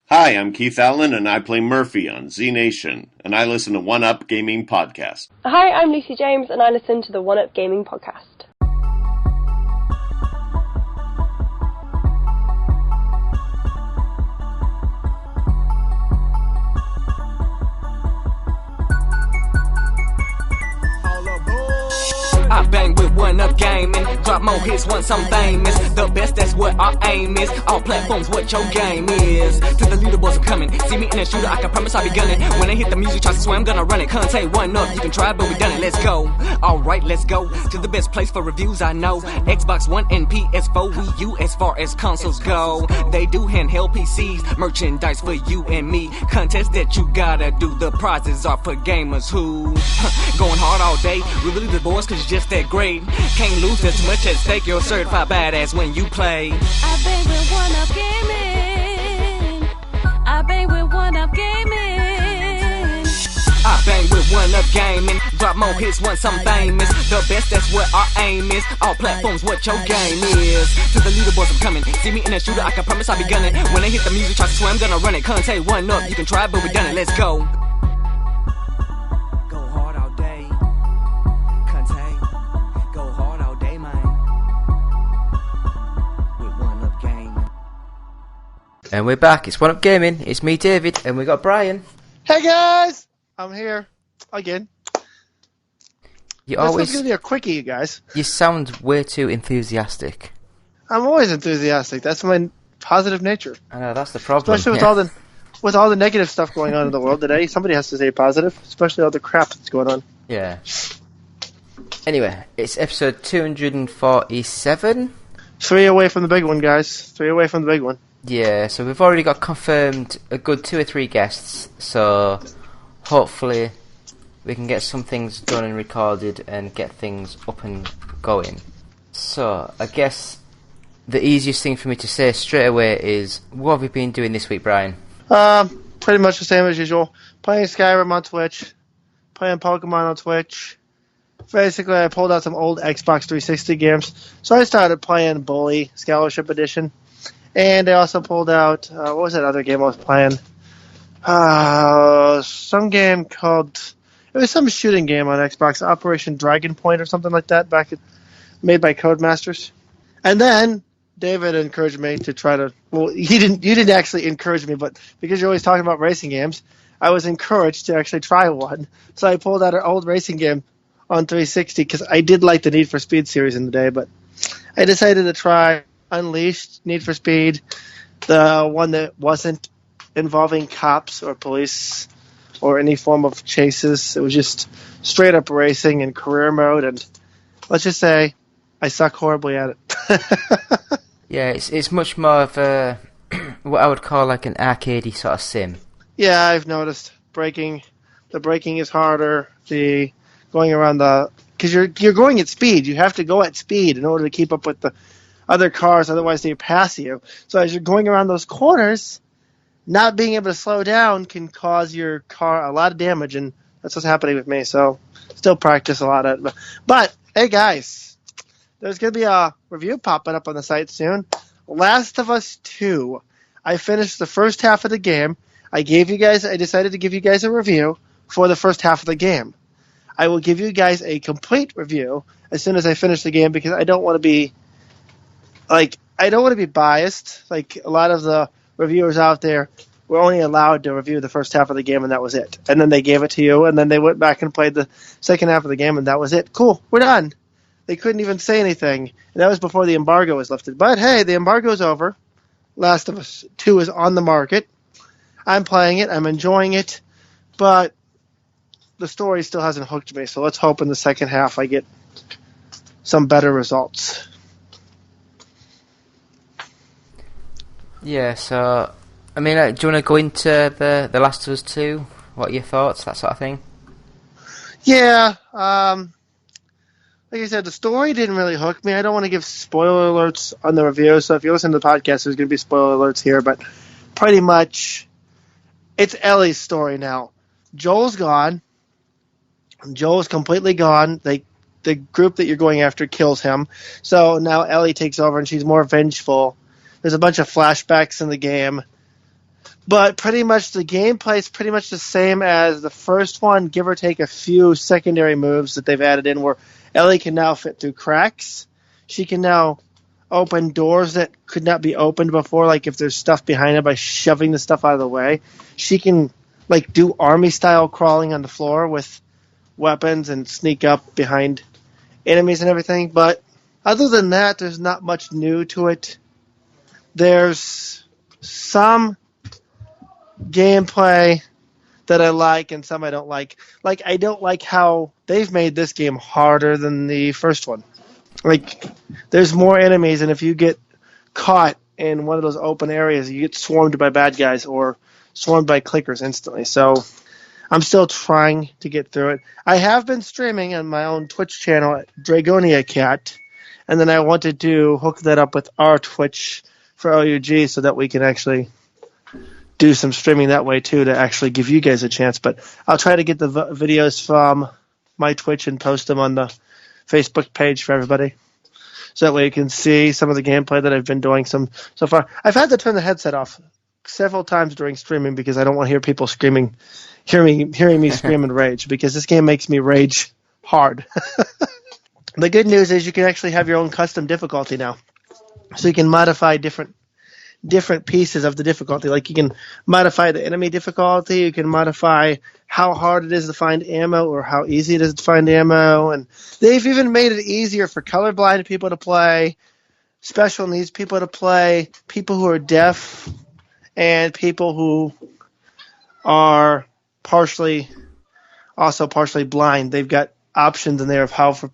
Hi, I'm Keith Allen, and I play Murphy on Z Nation, and I listen to One Up Gaming Podcast. Hi, I'm Lucy James, and I listen to the One Up Gaming Podcast. I bang with One Up Gaming, drop more hits once I'm famous. The best, that's what our aim is. All platforms, what your game is. To the leaderboards, I'm coming. See me in a shooter, I can promise I'll be gunning. When I hit the music, try to swear I'm gonna run it. Conte One Up, you can try, but we done it. Let's go. Alright, let's go to the best place for reviews I know. Xbox One and PS4, Wii U as far as consoles go. They do handheld PCs, merchandise for you and me. Contest that you gotta do. The prizes are for gamers who going hard all day. We really the boys cause you're just that great. Can't lose, there's too much at stake. You're a certified badass when you play. I bang with One Up Gaming. I bang with One Up Gaming. I bang with One Up Gaming, drop more hits once I'm famous. The best, that's what our aim is. All platforms, what your game is. To the leaderboards, I'm coming. See me in a shooter, I can promise I'll be gunning. When I hit the music, try to swear I'm gonna run it. Conte One Up, you can try, but we done it. Let's go. Go hard all day. Conte, go hard all day, man. With One Up Gaming. And we're back. It's One Up Gaming. It's me, David, and we got Brian. Hey guys, I'm here again. You This one's always, gonna be a quickie, you guys. you sound way too enthusiastic. I'm always enthusiastic. That's my positive nature. I know that's the problem. Especially with yeah. all the negative stuff going on in the world today. Somebody has to stay positive, especially all the crap that's going on. Yeah. Anyway, it's episode 247. 3 away from the big one, guys. 3 away from the big one. Yeah, so we've already got confirmed a good 2 or 3 guests. So hopefully we can get some things done and recorded and get things up and going. So I guess the easiest thing for me to say straight away is, what have we been doing this week, Brian? Pretty much the same as usual. Playing Skyrim on Twitch. Playing Pokemon on Twitch. Basically, I pulled out some old Xbox 360 games. So I started playing Bully Scholarship Edition. And I also pulled out, what was that other game I was playing? Some game called, it was some shooting game on Xbox, Operation Dragon Point or something like that, made by Codemasters. And then David encouraged me to try to, well, you didn't actually encourage me, but because you're always talking about racing games, I was encouraged to actually try one. So I pulled out an old racing game on 360 because I did like the Need for Speed series in the day, but I decided to try Unleashed, Need for Speed, the one that wasn't involving cops or police or any form of chases. It was just straight up racing in career mode, and let's just say I suck horribly at it. Yeah, it's much more of a what I would call like an arcadey sort of sim. Yeah, I've noticed the braking is harder, the going around because you're going at speed. You have to go at speed in order to keep up with the other cars, otherwise they pass you. So as you're going around those corners, not being able to slow down can cause your car a lot of damage, and that's what's happening with me. So still practice a lot of it. But hey guys, there's going to be a review popping up on the site soon. Last of Us 2. I finished the first half of the game. I decided to give you guys a review for the first half of the game. I will give you guys a complete review as soon as I finish the game, because I don't want to be biased. Like a lot of the reviewers out there were only allowed to review the first half of the game, and that was it. And then they gave it to you, and then they went back and played the second half of the game, and that was it. Cool, we're done. They couldn't even say anything, and that was before the embargo was lifted. But hey, the embargo is over. Last of Us 2 is on the market. I'm playing it. I'm enjoying it, but the story still hasn't hooked me. So let's hope in the second half I get some better results. Yeah, so I mean, do you want to go into the Last of Us 2? What are your thoughts, that sort of thing? Yeah, like I said, the story didn't really hook me. I don't want to give spoiler alerts on the review, so if you listen to the podcast, there's going to be spoiler alerts here, but pretty much it's Ellie's story now. Joel's gone. Joel's completely gone. The group that you're going after kills him, so now Ellie takes over and she's more vengeful. There's a bunch of flashbacks in the game. But pretty much the gameplay is pretty much the same as the first one, give or take a few secondary moves that they've added in where Ellie can now fit through cracks. She can now open doors that could not be opened before, like if there's stuff behind her by shoving the stuff out of the way. She can like do army style crawling on the floor with weapons and sneak up behind enemies and everything. But other than that, there's not much new to it. There's some gameplay that I like and some I don't like. Like, I don't like how they've made this game harder than the first one. Like, there's more enemies, and if you get caught in one of those open areas, you get swarmed by bad guys or swarmed by clickers instantly. So I'm still trying to get through it. I have been streaming on my own Twitch channel, Dragonia Cat, and then I wanted to hook that up with our Twitch for OUG so that we can actually do some streaming that way too to actually give you guys a chance. But I'll try to get the videos from my Twitch and post them on the Facebook page for everybody, so that way you can see some of the gameplay that I've been doing so far. I've had to turn the headset off several times during streaming because I don't want to hear people screaming, hearing me scream and rage, because this game makes me rage hard. The good news is you can actually have your own custom difficulty now, so you can modify different pieces of the difficulty. Like, you can modify the enemy difficulty, you can modify how hard it is to find ammo or how easy it is to find ammo, and they've even made it easier for colorblind people to play, special needs people to play, people who are deaf, and people who are partially blind. They've got options in there of how for.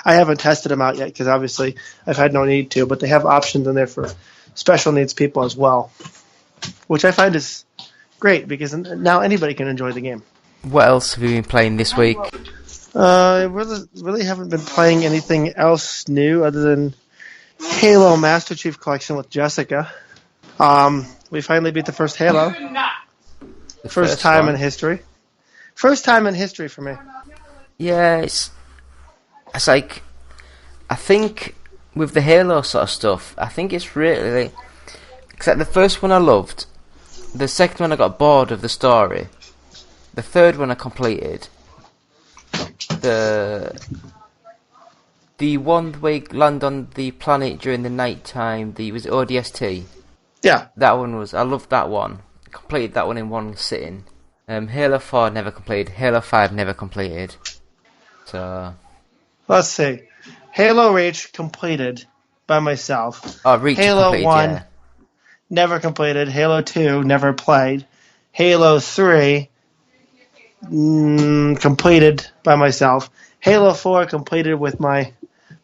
I haven't tested them out yet because obviously I've had no need to, but they have options in there for special needs people as well, which I find is great because now anybody can enjoy the game. What else have you been playing this week? I really haven't been playing anything else new other than Halo Master Chief Collection with Jessica. We finally beat the first Halo. The First time one. in history. First time in history for me. Yeah, it's like, I think with the Halo sort of stuff, I think it's really, except the first one I loved, the second one I got bored of the story, the third one I completed, the one where you land on the planet during the night time, was it ODST? Yeah. That one I loved that one. I completed that one in one sitting. Halo 4 never completed, Halo 5 never completed. So Let's see. Halo Reach completed by myself. Oh, Reach Halo completed, 1 yeah. never completed. Halo 2 never played. Halo 3 completed by myself. Halo 4 completed with my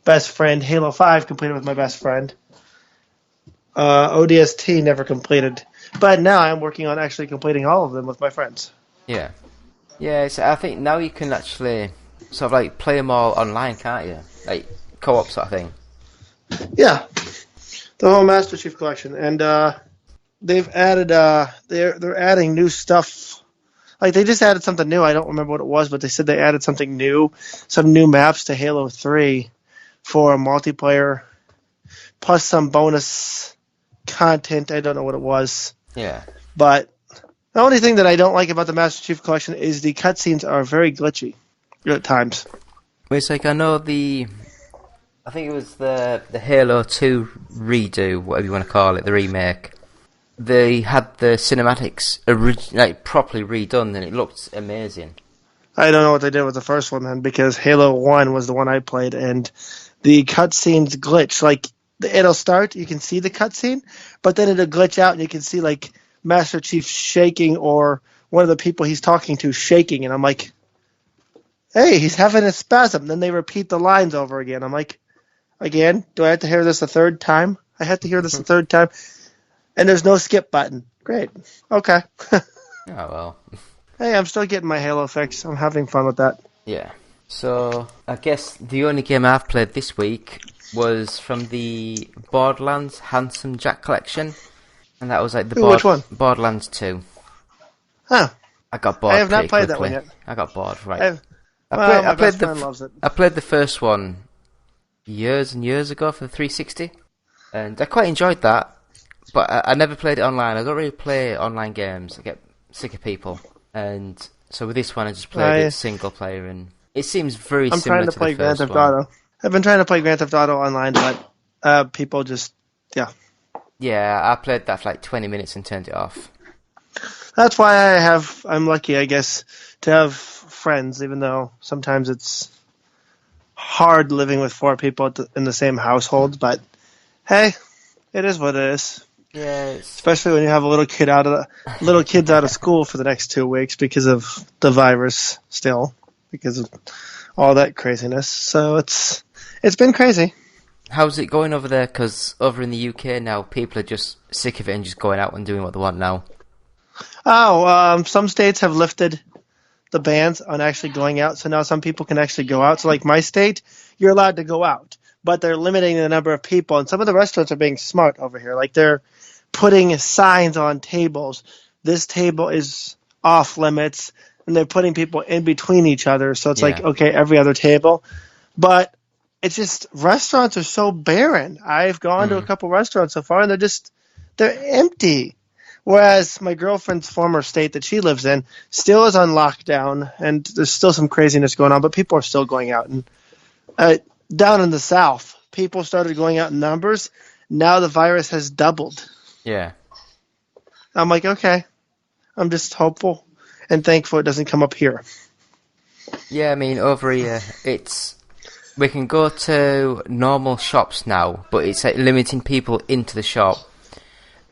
best friend. Halo 5 completed with my best friend. ODST never completed. But now I'm working on actually completing all of them with my friends. Yeah. Yeah, so I think now you can actually sort of like play them all online, can't you? Like co-op sort of thing. Yeah. The whole Master Chief Collection. And they've added they're adding new stuff. Like, they just added something new. I don't remember what it was, but they said they added something new, some new maps to Halo 3 for multiplayer, plus some bonus content. I don't know what it was. Yeah. But the only thing that I don't like about the Master Chief Collection is the cutscenes are very glitchy at times. It's like, I know I think it was the Halo 2 redo, whatever you want to call it, the remake. They had the cinematics properly redone, and it looked amazing. I don't know what they did with the first one then, because Halo 1 was the one I played, and the cutscenes glitch. Like, it'll start, you can see the cutscene, but then it'll glitch out, and you can see, like, Master Chief shaking, or one of the people he's talking to shaking, and I'm like, hey, he's having a spasm. Then they repeat the lines over again. I'm like, again? Do I have to hear this a third time? I have to hear this a third time? And there's no skip button. Great. Okay. Oh, well. Hey, I'm still getting my Halo fix. I'm having fun with that. Yeah. So, I guess the only game I've played this week was from the Borderlands Handsome Jack collection. And that was like which one? Borderlands 2. Huh. I got bored. I have not played quickly. that one yet. I got bored, right. My best friend loves it. I played the first one years and years ago for the 360, and I quite enjoyed that. but I never played it online. I don't really play online games. I get sick of people, and so with this one, I just played it single player, and it seems very similar to the first one. I'm trying to play Grand Theft Auto. I've been trying to play Grand Theft Auto online, but people just, yeah. Yeah, I played that for like 20 minutes and turned it off. That's why I'm lucky, I guess, to have friends, even though sometimes it's hard living with 4 people in the same household, but hey, it is what it is. Yeah, especially when you have little kids out of school for the next 2 weeks because of the virus still, because of all that craziness. So it's been crazy. How's it going over there? Because over in the UK now, people are just sick of it and just going out and doing what they want now. Some states have lifted the bans on actually going out, so now some people can actually go out. So like my state, you're allowed to go out, but they're limiting the number of people. And some of the restaurants are being smart over here. Like they're putting signs on tables. This table is off limits, and they're putting people in between each other. So it's like, okay, every other table. But it's just, restaurants are so barren. I've gone to a couple restaurants so far, and they're empty. Whereas my girlfriend's former state that she lives in still is on lockdown, and there's still some craziness going on, but people are still going out. And down in the South, people started going out in numbers. Now the virus has doubled. Yeah. I'm like, okay. I'm just hopeful and thankful it doesn't come up here. Yeah, I mean, over here, we can go to normal shops now, but it's like limiting people into the shop.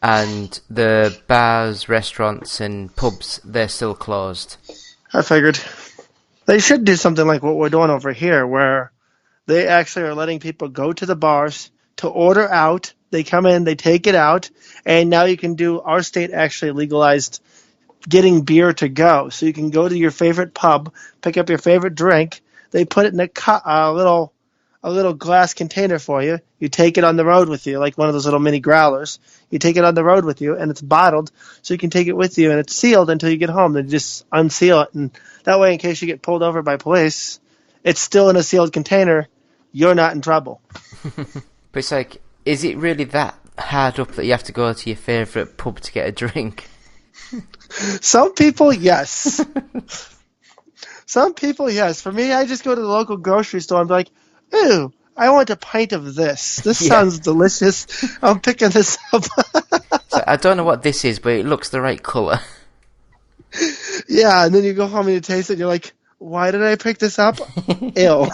And the bars, restaurants, and pubs, they're still closed. I figured. They should do something like what we're doing over here, where they actually are letting people go to the bars to order out. They come in, they take it out, and now you can do, our state actually legalized getting beer to go. So you can go to your favorite pub, pick up your favorite drink. They put it in a little glass container for you. You take it on the road with you, like one of those little mini growlers. You take it on the road with you, and it's bottled, so you can take it with you, and it's sealed until you get home. Then you just unseal it, and that way, in case you get pulled over by police, it's still in a sealed container. You're not in trouble. But it's like, is it really that hard up that you have to go to your favourite pub to get a drink? Some people, yes. Some people, yes. For me, I just go to the local grocery store and be like, ooh, I want a pint of this. This sounds delicious. I'm picking this up. So I don't know what this is, but it looks the right colour. Yeah, and then you go home and you taste it and you're like, why did I pick this up? Ew.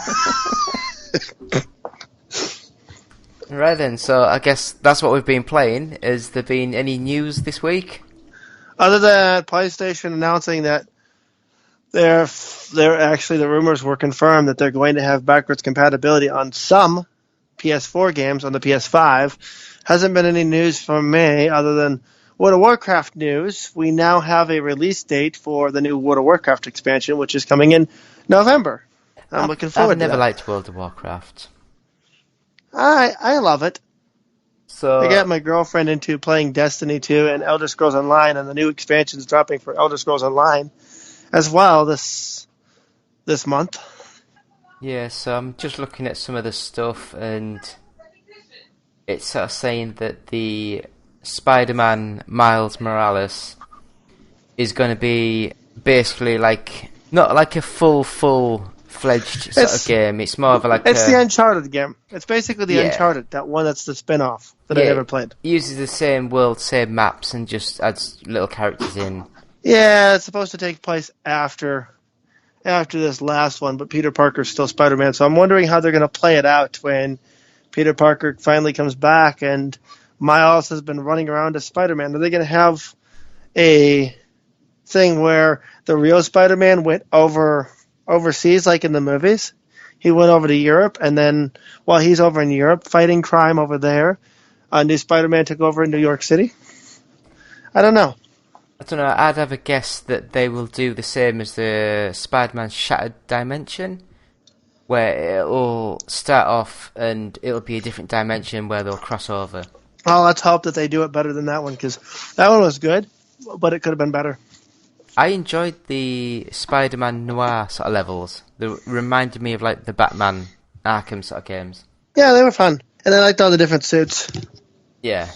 Right then, so I guess that's what we've been playing. Has there been any news this week? Other than PlayStation announcing that they're actually, the rumors were confirmed that they're going to have backwards compatibility on some PS4 games on the PS5. Hasn't been any news from me other than World of Warcraft news. We now have a release date for the new World of Warcraft expansion, which is coming in November. I'm looking forward to that. I've never liked World of Warcraft. I love it. So I got my girlfriend into playing Destiny 2 and Elder Scrolls Online, and the new expansion is dropping for Elder Scrolls Online as well this month. Yeah, so I'm just looking at some of the stuff, and it's sort of saying that the Spider-Man Miles Morales is going to be basically like, not like a full-fledged sort of game. It's more of the Uncharted game. It's basically the Uncharted, that one that's the spin-off that I never played. It uses the same world, same maps, and just adds little characters in. Yeah, it's supposed to take place after this last one, but Peter Parker's still Spider-Man, so I'm wondering how they're going to play it out when Peter Parker finally comes back and Miles has been running around as Spider-Man. Are they going to have a thing where the real Spider-Man went overseas, like in the movies? He went over to Europe, and then while he's over in Europe fighting crime over there, a new Spider-Man took over in New York City? I don't know. I don't know, I'd have a guess that they will do the same as the Spider-Man Shattered Dimension, where it'll start off and it'll be a different dimension where they'll cross over. Well, let's hope that they do it better than that one, because that one was good, but it could have been better. I enjoyed the Spider-Man Noir sort of levels. They reminded me of like the Batman Arkham sort of games. Yeah, they were fun. And I liked all the different suits. Yeah.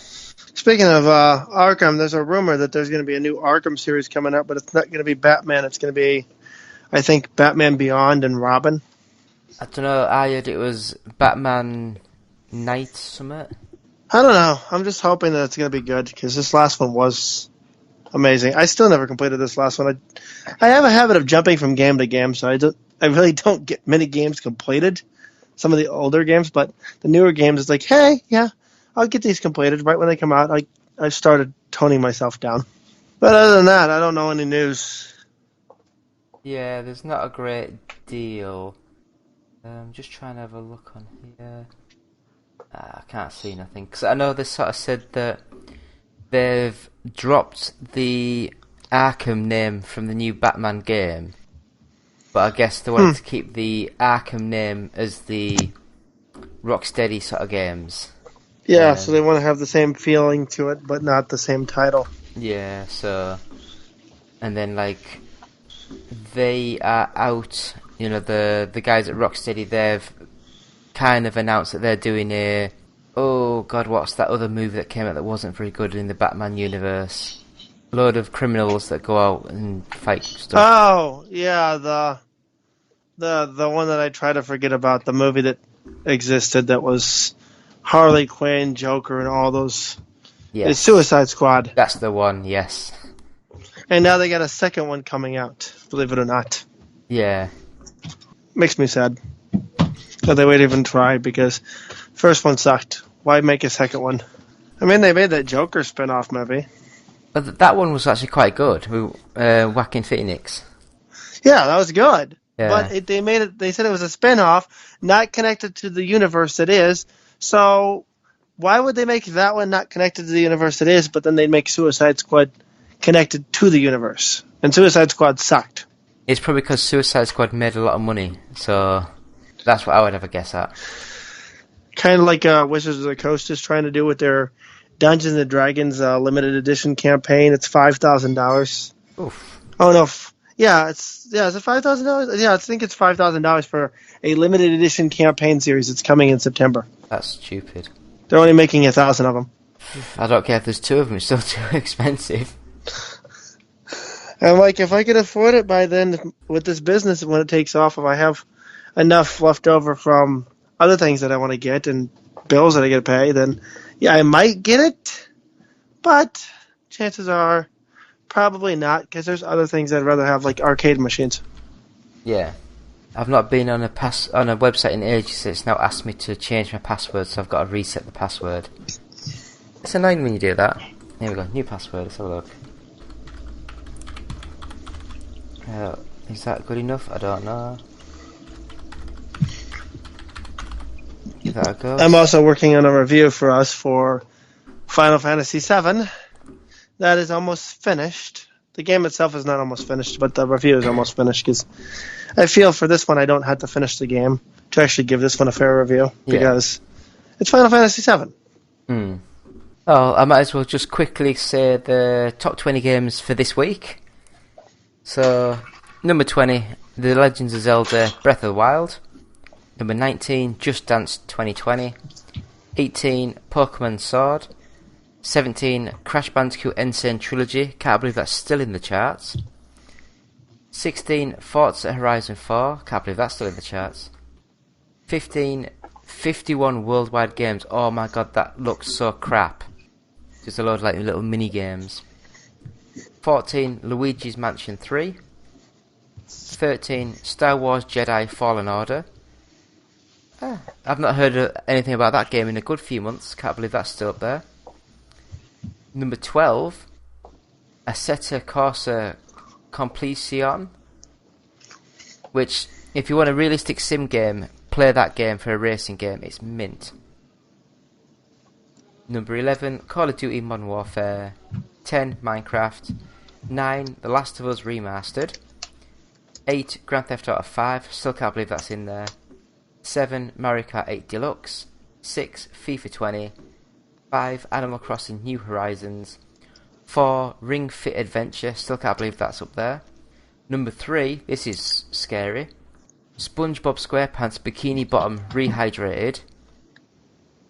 Speaking of Arkham, there's a rumor that there's going to be a new Arkham series coming out, but it's not going to be Batman. It's going to be, I think, Batman Beyond and Robin. I don't know. I heard it was Batman Night Summit. I don't know. I'm just hoping that it's going to be good because this last one was amazing. I still never completed this last one. I have a habit of jumping from game to game, so I really don't get many games completed. Some of the older games, but the newer games, it's like, hey, yeah, I'll get these completed right when they come out. I started toning myself down. But other than that, I don't know any news. Yeah, there's not a great deal. I'm just trying to have a look on here. I can't see nothing. Because I know they sort of said that they've dropped the Arkham name from the new Batman game. But I guess they wanted to keep the Arkham name as the Rocksteady sort of games. Yeah, so they want to have the same feeling to it, but not the same title. Yeah, so... And then, like, they are out, you know, the guys at Rocksteady, they've kind of announced that they're doing a... Oh, God, what's that other movie that came out that wasn't very good in the Batman universe? A load of criminals that go out and fight stuff. Oh, yeah, the one that I try to forget about, the movie that existed that was Harley Quinn, Joker, and all those. Yes. It's Suicide Squad. That's the one, yes. And now they got a second one coming out, believe it or not. Yeah. Makes me sad that they would even try, because first one sucked. Why make a second one? I mean, they made that Joker spin-off movie. But that one was actually quite good, with Joaquin Phoenix. Yeah, that was good. Yeah. But they said it was a spin-off, not connected to the universe it is. So why would they make that one not connected to the universe it is, but then they'd make Suicide Squad connected to the universe? And Suicide Squad sucked. It's probably because Suicide Squad made a lot of money, so that's what I would have a guess at. Kind of like Wizards of the Coast is trying to do with their Dungeons and Dragons limited edition campaign. It's $5,000. Oof. Oh no, is it $5,000? Yeah, I think it's $5,000 for a limited edition campaign series. It's coming in September. That's stupid. They're only making 1,000 of them. I don't care if there's two of them, it's still too expensive. And like, if I could afford it by then with this business, when it takes off, if I have enough left over from other things that I want to get and bills that I got to pay, then yeah, I might get it. But chances are probably not, because there's other things I'd rather have, like arcade machines. Yeah. I've not been on a website in ages, so it's now asked me to change my password, so I've got to reset the password. It's annoying when you do that. Here we go, new password, let's have a look. Is that good enough? I don't know. Give that a go. I'm also working on a review for us for Final Fantasy VII. That is almost finished. The game itself is not almost finished, but the review is almost finished, because I feel for this one I don't have to finish the game to actually give this one a fair review, because it's Final Fantasy VII. Oh, I might as well just quickly say the top 20 games for this week. So, number 20, The Legends of Zelda Breath of the Wild. Number 19, Just Dance 2020. 18, Pokemon Sword. 17, Crash Bandicoot N. Sane Trilogy. Can't believe that's still in the charts. 16, Forza Horizon 4. Can't believe that's still in the charts. 15, 51 worldwide games. Oh my god, that looks so crap. Just a load of like little mini games. 14, Luigi's Mansion 3. 13, Star Wars Jedi Fallen Order. I've not heard anything about that game in a good few months. Can't believe that's still up there. Number 12, Assetto Corsa Completion. Which, if you want a realistic sim game, play that game for a racing game. It's mint. Number 11, Call of Duty Modern Warfare. 10, Minecraft. 9, The Last of Us Remastered. 8, Grand Theft Auto 5. Still can't believe that's in there. 7, Mario Kart 8 Deluxe. 6, FIFA 20. 5, Animal Crossing New Horizons. 4, Ring Fit Adventure. Still can't believe that's up there. Number 3, this is scary. SpongeBob SquarePants Bikini Bottom Rehydrated.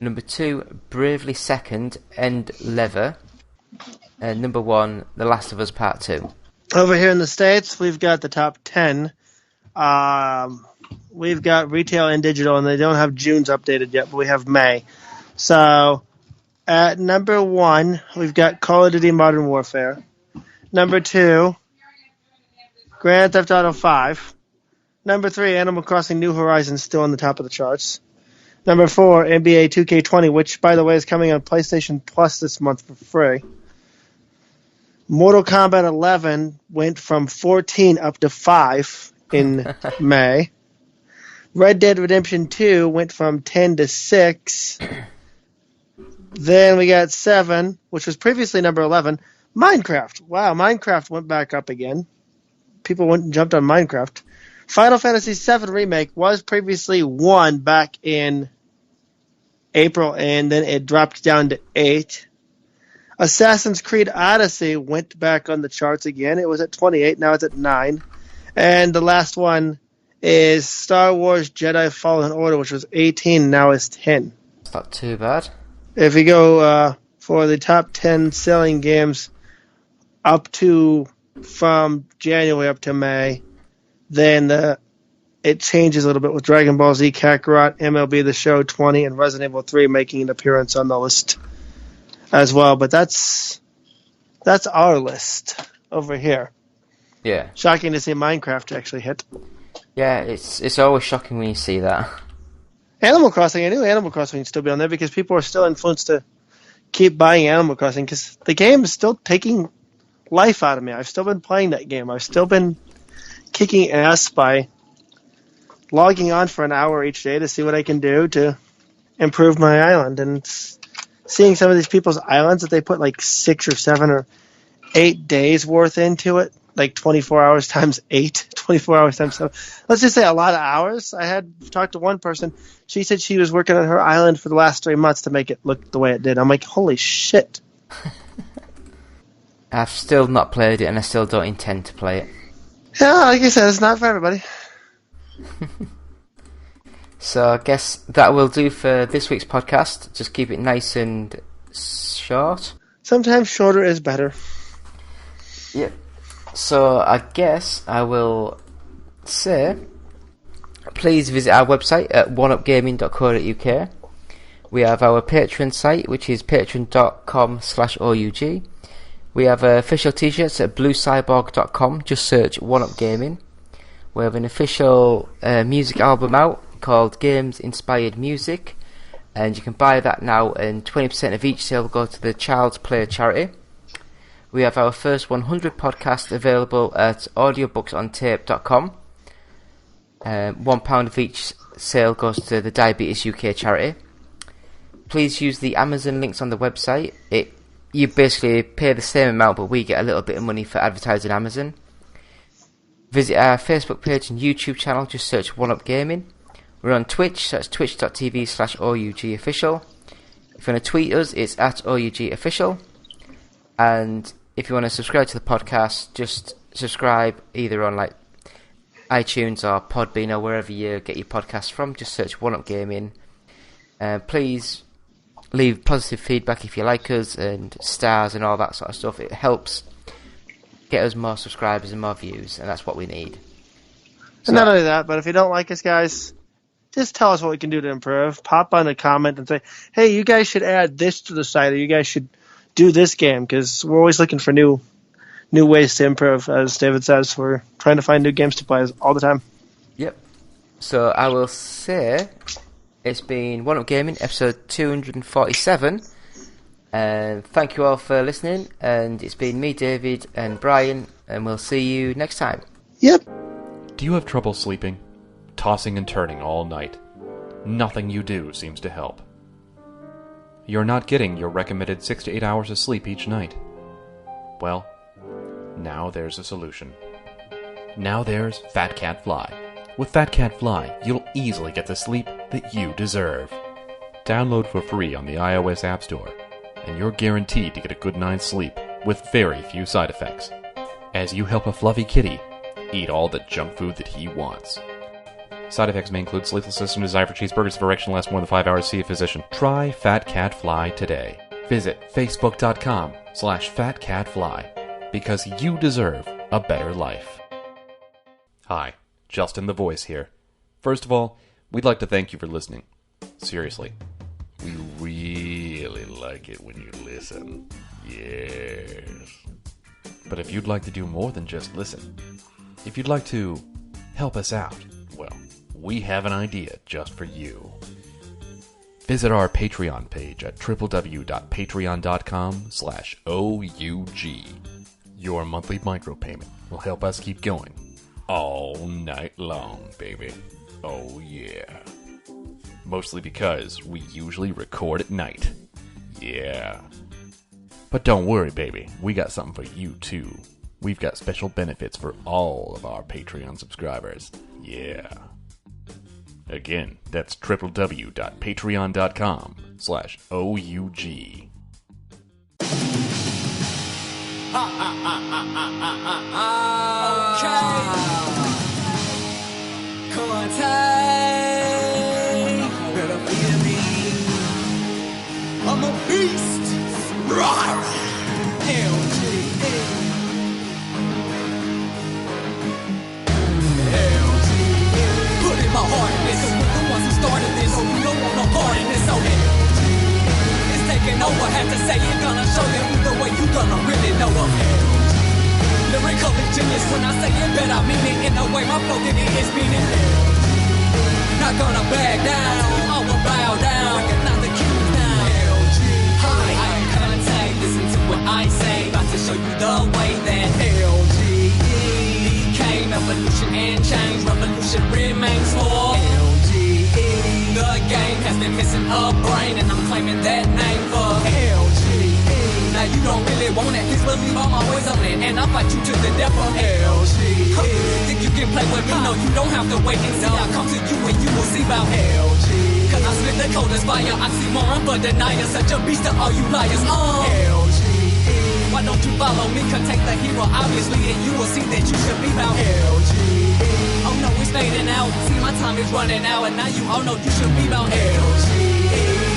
Number 2, Bravely Second, End Lever. And number 1, The Last of Us Part 2. Over here in the States, we've got the top 10. We've got retail and digital, and they don't have June's updated yet, but we have May. So, at number 1, we've got Call of Duty Modern Warfare. Number 2, Grand Theft Auto 5. Number 3, Animal Crossing New Horizons, still on the top of the charts. Number 4, NBA 2K20, which, by the way, is coming on PlayStation Plus this month for free. Mortal Kombat 11 went from 14 up to 5 in May. Red Dead Redemption 2 went from 10 to 6. Then we got 7, which was previously number 11. Minecraft. Wow, Minecraft went back up again. People went and jumped on Minecraft. Final Fantasy VII Remake was previously 1 back in April, and then it dropped down to 8. Assassin's Creed Odyssey went back on the charts again. It was at 28, now it's at 9. And the last one is Star Wars Jedi Fallen Order, which was 18, now is 10. It's not too bad. If you go for the top 10 selling games up to from January up to May, then it changes a little bit with Dragon Ball Z Kakarot, MLB The Show 20, and Resident Evil 3 making an appearance on the list as well. But that's our list over here. Yeah. Shocking to see Minecraft actually hit. Yeah, it's always shocking when you see that. Animal Crossing, I knew Animal Crossing would still be on there because people are still influenced to keep buying Animal Crossing because the game is still taking life out of me. I've still been playing that game. I've still been kicking ass by logging on for an hour each day to see what I can do to improve my island. And seeing some of these people's islands that they put like 6 or 7 or 8 days worth into it, like 24 hours times 8, 24 hours times 7. Let's just say a lot of hours. I had talked to one person. She said she was working on her island for the last 3 months to make it look the way it did. I'm like, holy shit. I've still not played it, and I still don't intend to play it. Yeah, like I said, it's not for everybody. So I guess that will do for this week's podcast. Just keep it nice and short. Sometimes shorter is better. Yep. So I guess I will say, please visit our website at oneupgaming.co.uk. We have our Patreon site, which is patreon.com/OUG. We have official t-shirts at bluecyborg.com. Just search OneUpGaming. We have an official music album out called Games Inspired Music, and you can buy that now, and 20% of each sale will go to the Child's Play charity. We have our first 100 podcasts available at audiobooksontape.com. £1 of each sale goes to the Diabetes UK charity. Please use the Amazon links on the website. You basically pay the same amount, but we get a little bit of money for advertising Amazon. Visit our Facebook page and YouTube channel, just search OneUpGaming. We're on Twitch, so that's twitch.tv/OUGofficial. If you want to tweet us, it's at OUGofficial. And if you want to subscribe to the podcast, just subscribe either on like iTunes or Podbean or wherever you get your podcasts from. Just search OneUpGaming. Please leave positive feedback if you like us, and stars and all that sort of stuff. It helps get us more subscribers and more views, and that's what we need. And not only that, but if you don't like us, guys, just tell us what we can do to improve. Pop on a comment and say, hey, you guys should add this to the site, or you guys should do this game, because we're always looking for new ways to improve. As David says, we're trying to find new games to play all the time. Yep. So I will say it's been One Up Gaming, episode 247. And thank you all for listening. And it's been me, David, and Brian, and we'll see you next time. Yep. Do you have trouble sleeping? Tossing and turning all night? Nothing you do seems to help. You're not getting your recommended 6 to 8 hours of sleep each night. Well, now there's a solution. Now there's Fat Cat Fly. With Fat Cat Fly, you'll easily get the sleep that you deserve. Download for free on the iOS App Store, and you're guaranteed to get a good night's sleep with very few side effects, as you help a fluffy kitty eat all the junk food that he wants. Side effects may include sleeplessness and desire for cheeseburgers. If erection lasts more than 5 hours, see a physician. Try Fat Cat Fly today. Visit facebook.com/fatcatfly because you deserve a better life. Hi, Justin the Voice here. First of all, we'd like to thank you for listening. Seriously. We really like it when you listen. Yes. But if you'd like to do more than just listen, if you'd like to help us out, well, we have an idea just for you. Visit our Patreon page at www.patreon.com/OUG. Your monthly micropayment will help us keep going all night long, baby. Oh yeah. Mostly because we usually record at night. Yeah. But don't worry, baby. We got something for you, too. We've got special benefits for all of our Patreon subscribers. Yeah. Again, that's www.patreon.com/OUG. Better feel me. I'm a beast. Rawr. LG. Put in my heart in this. We're the ones who started this, so we don't want no part in this. So it's taking over. Have to say it, gonna show you either way. You gonna really know of it. Lyrical genius. When I say it, bet I mean it. In a way, my flow it is meaning. Not gonna back down. I will bow down. Recognize the cues now. LG. Hi, I am contact. Listen to what I say. About to show you the way that LG became evolution and change. Revolution remains for LG. The game has been missing a brain, and I'm claiming that name for LG. Now you don't really want it, please believe I'm always on it, and I'll fight you to the death of LG. Think you can play with me? No, you don't have to wait and see. I'll come to you and you will see about LG. Cause I spit the coldest fire, oxymoron, but denier, such a beast to all you liars. LG. Why don't you follow me? Contain the hero, obviously, and you will see that you should be about LG. Oh no, it's fading out. See, my time is running out, and now you all know you should be about LG.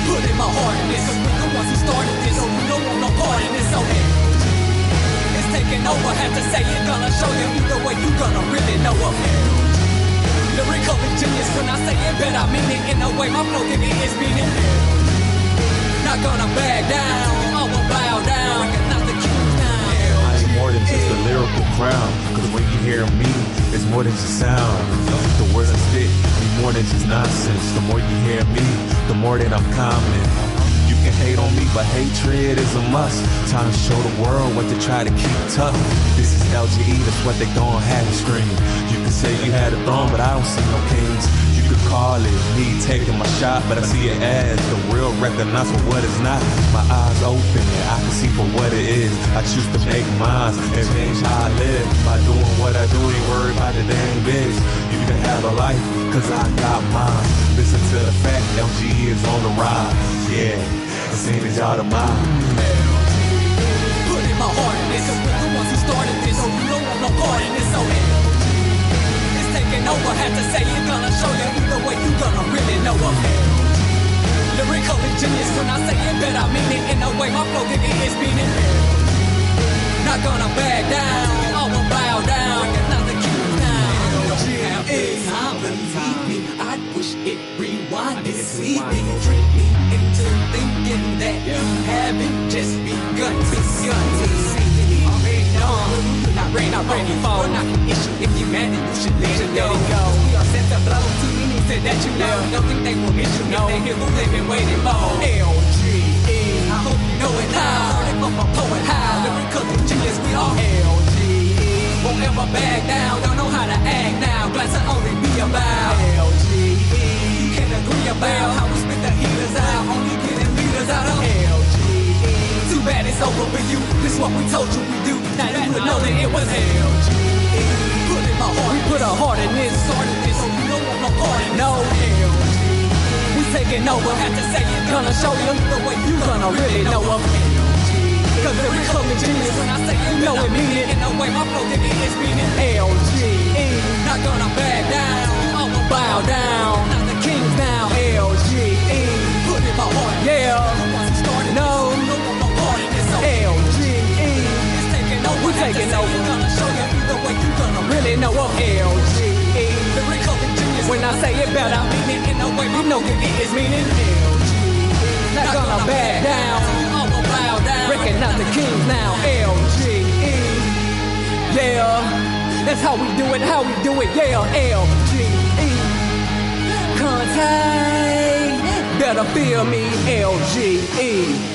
Put in my heart in this, cause we're the ones who started this, so we don't want no part in this. So it's taking over, have to say it, gonna show you either way, you gonna really know of it. Lyrical genius, when I say it, bet I mean it. In a way, my flow it is meaning. Not gonna back down, I will bow down. Recognize the cues now. I ain't more than just a lyrical crown, cause when you hear me, it's more than just sound. The words I spit be more than just nonsense. The more you hear me, the more that I'm common. You can hate on me, but hatred is a must. Time to show the world what to try to keep tough. This is LGE, that's what they gon' have you scream. You can say you had a throne, but I don't see no kings. You could call it me taking my shot, but I see it as the real recognize for what it's not. My eyes open and I can see for what it is. I choose to make mine and change how I live. By doing what I do, ain't worried about the damn biz. You can have a life, cause I got mine. Listen to the fact, LG is on the rise. Yeah, the same as y'all the mind. Put in my heart in this, so we're the ones who started this, so you don't want no part in this. So it's taking over, have to say it, gonna show you either way, you gonna really know of it. Lyrical genius, when I say it, bet I mean it. In a way, my flow it is meaning. Not gonna back down, I will bow down. Recognize the cues now. Time, believe me, I wish it rewinded. See me, trick me into thinking that you haven't just begun to see me. Already know, not ready for not an issue. If you mad, then you should let it go. We are set to blow. Too many said that you know. Don't think they will miss you. If they hear who they've been waiting for. LGE, I hope you know it now. Started from a poet, how lyrical genius we are. LGE, won't ever back down. Don't know how to act now. Glad to only be about LGE. You can agree about how we spit the heaters out. Only getting leaders out of LGE. Too bad it's over for you. This what we told you we do. Now you would know that it was LGE. Put in my heart. We put our heart in this. Started this, so we don't want no part in no LGE. We taking over. Have to say it. Gonna show you the way you gonna really know of LGE. Cause the recording genius, when I say it, you know it mean it. In a way, my flow it is meaning LGE. Not gonna back down, I will bow down. really know of LGE. When I say it better, you know it's meaning LGE. Not gonna back down, recognize the kings now, LGE. Yeah, that's how we do it, yeah, LGE. Contact, better feel me, LGE.